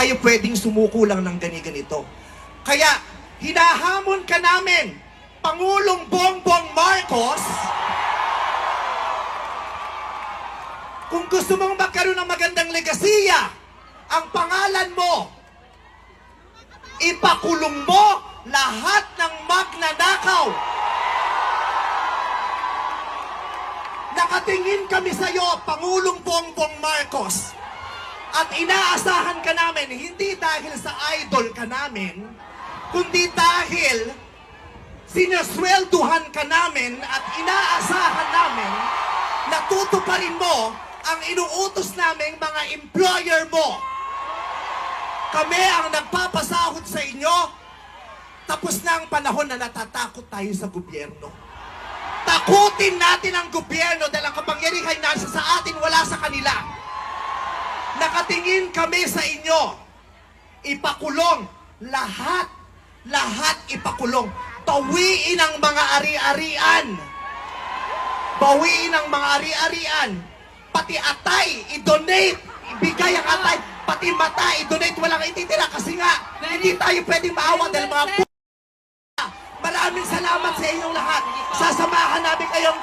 tayo pwedeng sumuko lang ng ganito. Kaya, hinahamon ka namin, Pangulong Bongbong Marcos, kung gusto mong magkaroon ng magandang legasiya, ang pangalan mo, ipakulong mo lahat ng magnanakaw. Nakatingin kami sa iyo, Pangulong Bongbong Marcos, at inaasahan ka namin, hindi dahil sa idol ka namin, kundi dahil sinaswelduhan ka namin at inaasahan namin na tutuparin mo ang inuutos naming mga employer mo. Kami ang nagpapasahod sa inyo. Tapos na ang panahon na natatakot tayo sa gobyerno. Takutin natin ang gobyerno dahil ang kapangyarihan nasa sa atin, wala sa kanila. Nakatingin kami sa inyo. Ipakulong lahat ipakulong. Bawiin ang mga ari-arian. Bawiin ang mga ari-arian. Pati atay, i-donate. Ibigay ang atay. Pati mata, i-donate. Walang ititira kasi nga, hindi tayo pwedeng maawa dahil mga Maraming salamat sa inyong lahat. Sasamahan namin kayong